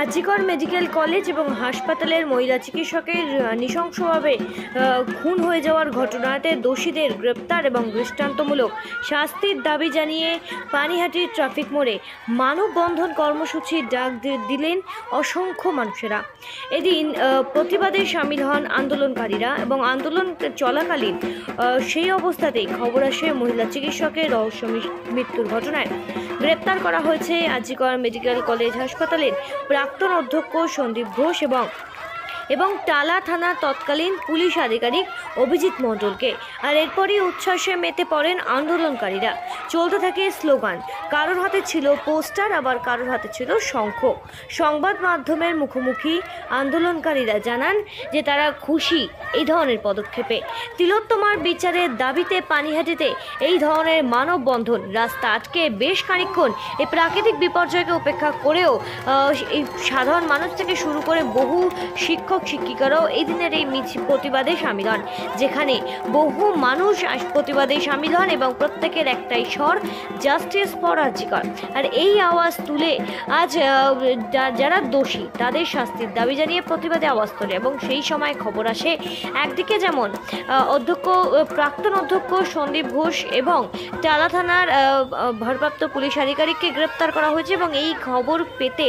আজিকর medical college এবং হাসপাতালের মহিলা চিকিৎসকের নৃশংসভাবে খুন হয়ে যাওয়ার ঘটনাতে দোষীদের গ্রেপ্তার এবং দৃষ্টান্তমূলক শাস্তির দাবি জানিয়ে পানিহাটির ট্রাফিক মোড়ে মানববন্ধন কর্মসূচির ডাক দিলেন অসংখ্য মানুষেরা। এদিন প্রতিবাদে সামিল হন আন্দোলনকারীরা এবং আন্দোলন চলাকালীন সেই অবস্থাতেই খবর আসে মহিলা চিকিৎসকের রহস্য মৃত্যুর ঘটনায় গ্রেপ্তার করা হয়েছে আজিকর মেডিকেল কলেজ হাসপাতালের প্রাক্তন অধ্যক্ষ সন্দীপ ঘোষ এবং টালা থানার তৎকালীন পুলিশ আধিকারিক অভিজিৎ মণ্ডলকে। আর এরপরই উচ্ছ্বাসে মেতে পড়েন আন্দোলনকারীরা। চলতে থাকে স্লোগান, কারোর হাতে ছিল পোস্টার, আবার কারোর হাতে ছিল শঙ্খ। সংবাদ মাধ্যমের মুখোমুখি আন্দোলনকারীরা জানান যে তারা খুশি এই ধরনের পদক্ষেপে। তিলোত্তমার বিচারের দাবিতে পানিহাটিতে এই ধরনের মানববন্ধন, রাস্তা আটকে বেশ খানিকক্ষণ এই প্রাকৃতিক বিপর্যয়কে উপেক্ষা করেও এই সাধারণ মানুষ থেকে শুরু করে বহু শিক্ষিকারাও এই দিনের এই প্রতিবাদে সামিল হন, যেখানে বহু মানুষ প্রতিবাদে সামিল হন এবং প্রত্যেকের একটাই স্বর, জাস্টিস ফর আজিকর। আর এই আওয়াজ তুলে আজ যারা দোষী তাদের শাস্তির দাবি জানিয়ে প্রতিবাদে আওয়াজ তোলে। এবং সেই সময় খবর আসে একদিকে যেমন প্রাক্তন অধ্যক্ষ সন্দীপ ঘোষ এবং টালা থানার ভারপ্রাপ্ত পুলিশ আধিকারিককে গ্রেপ্তার করা হয়েছে এবং এই খবর পেতে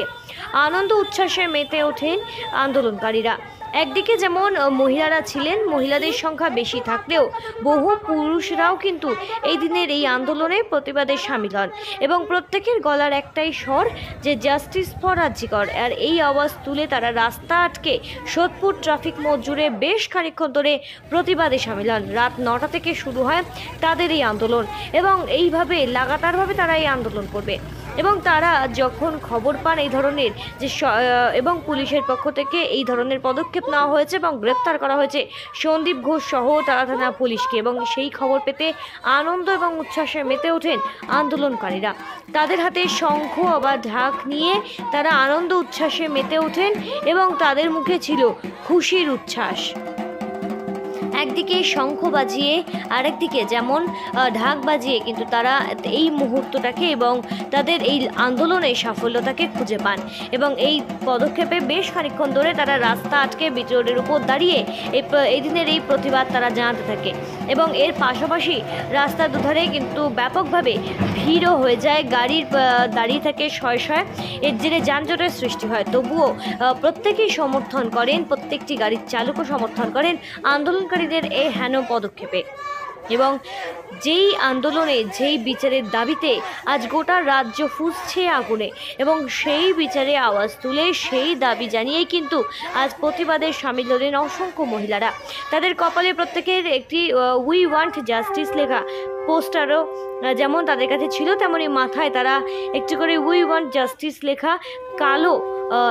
আনন্দ উচ্ছ্বাসে মেতে ওঠেন আন্দোলনকারীরা। একদিকে যেমন মহিলারা ছিলেন, মহিলাদের সংখ্যা বেশি থাকলেও বহু পুরুষরাও কিন্তু এই দিনের এই আন্দোলনে প্রতিবাদে সামিল হন এবং প্রত্যেকের গলার একটাই স্বর যে জাস্টিস ফর আজিকর। আর এই আওয়াজ তুলে তারা রাস্তা আটকে সোদপুর ট্রাফিক মোড় জুড়ে বেশ খানিকক্ষণ ধরে প্রতিবাদে সামিল হন। রাত 9টা থেকে শুরু হয় তাদের এই আন্দোলন এবং এইভাবে লাগাতারভাবে তারা এই আন্দোলন করবে। এবং তারা যখন খবর পান এই ধরনের যে এবং পুলিশের পক্ষ থেকে এই ধরনের পদক্ষেপ নেওয়া হয়েছে এবং গ্রেপ্তার করা হয়েছে সন্দীপ ঘোষ সহ টালা থানা পুলিশকে, এবং সেই খবর পেতে আনন্দ এবং উচ্ছ্বাসে মেতে ওঠেন আন্দোলনকারীরা। তাদের হাতে শঙ্খ আবার ঢাক নিয়ে তারা আনন্দ উচ্ছ্বাসে মেতে ওঠেন এবং তাদের মুখে ছিল খুশির উচ্ছ্বাস। একদিকে শঙ্খ বাজিয়ে, আরেকদিকে যেমন ঢাক বাজিয়ে কিন্তু তারা এই মুহূর্তটাকে এবং তাদের এই আন্দোলনের সাফল্যতাকে খুঁজে পান এবং এই পদক্ষেপে বেশ খানিকক্ষণ ধরে তারা রাস্তা আটকে বিচরের উপর দাঁড়িয়ে এই দিনের এই প্রতিবাদ তারা জানাতে থাকে। এবং এর পাশাপাশি রাস্তার দুধারে কিন্তু ব্যাপকভাবে ভিড়ও হয়ে যায়, গাড়ির দাঁড়িয়ে থাকে শয়ে শয়ে, এর জেরে যানজটের সৃষ্টি হয়। তবুও প্রত্যেকেই সমর্থন করেন, প্রত্যেকটি গাড়ির চালকও সমর্থন করেন আন্দোলনকারীদের এই হেন পদক্ষেপে। এবং যেই আন্দোলনে, যেই বিচারের দাবিতে আজ গোটা রাজ্য ফুঁসছে আগুনে, এবং সেই বিচারে আওয়াজ তুলে সেই দাবি জানিয়েই কিন্তু আজ প্রতিবাদের সামিল হলেন অসংখ্য মহিলারা। তাদের কপালে প্রত্যেকের একটি উই ওয়ান্ট জাস্টিস লেখা পোস্টারও যেমন তাদের কাছে ছিল, তেমনই মাথায় তারা একটি করে উই ওয়ান্ট জাস্টিস লেখা কালো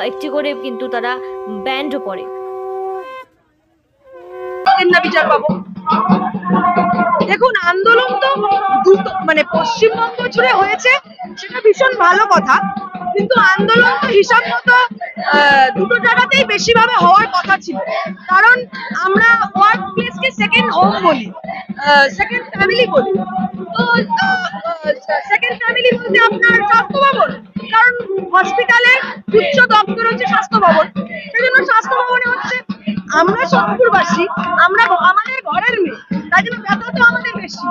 একটি করে কিন্তু তারা ব্যান্ডও পরে। বিচার পাবো। দেখুন, আন্দোলন তো মানে পশ্চিমবঙ্গ জুড়ে হয়েছে, সেটা ভীষণ ভালো কথা, কিন্তু আন্দোলন তো হিসাব মতো দুটো জায়গাতেই বেশিভাবে হওয়ার কথা ছিল। কারণ আমরা ওয়ার্ক প্লেসকে সেকেন্ড হোম বলি, সেকেন্ড ফ্যামিলি বলি। তো সেকেন্ড ফ্যামিলি বলতে আপনার স্বাস্থ্য ভবন, কারণ হসপিটালের উচ্চ দপ্তর হচ্ছে স্বাস্থ্য ভবন, সেজন্য স্বাস্থ্য ভবনে হচ্ছে। আমরা সোদপুরবাসী, আমরা আমাদের ঘরের মেয়ে, তাই জন্য ব্যথা তো আমাদের বেশি,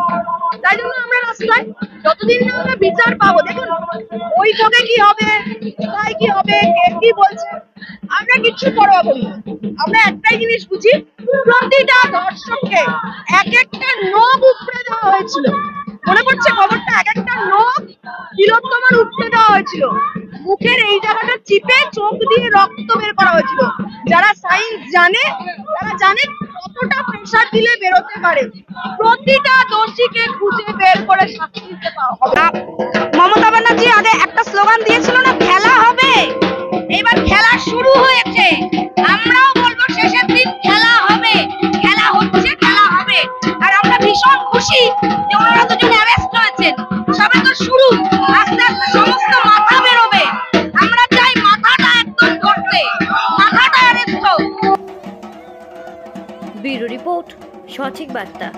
তাই জন্য আমরা রাস্তায়। যতদিন না আমরা বিচার পাবো, দেখুন ওই ভোগে কি হবে, কোথায় কি হবে, কে কি বলছে, আমরা কিচ্ছু পরোয়া করি না। আমরা একটাই জিনিস বুঝি, প্রতিটা দর্শককে এক একটা নখ উপড়ে দেওয়া হয়েছিল। মনে পড়ছে খবরটা? এক একটা নখ তিলোত্তমার উপড়ে দেওয়া হয়েছিল, মুখের এই জায়গাটা চিপে চোখ দিয়ে রক্ত বের করা হয়েছিল। যারা সায়েন্স জানে তারা জানে কতটা প্রেসার দিলে বেরোতে পারে। প্রতিটা দোষীকে খুঁজে বের করে শাস্তি দিতে হবে। মমতা ব্যানার্জি আগে একটা স্লোগান দিয়েছিল না, খেলা হবে। এবার খেলা শুরু হয়েছে, আমরাও বলবো শেষের দিন খেলা হবে, খেলা হচ্ছে, খেলা হবে। আর আমরা ভীষণ খুশি যে ওনারা দুজন অ্যারেস্ট হয়েছেন। সবে তো শুরু, আস্তে আস্তে সমস্ত মাথা বেরোবে। আমরা চাই মাথাটা একদম ধরতে, মাথাটা অ্যারেস্ট হোক। ব্যুরো রিপোর্ট, সঠিক বার্তা।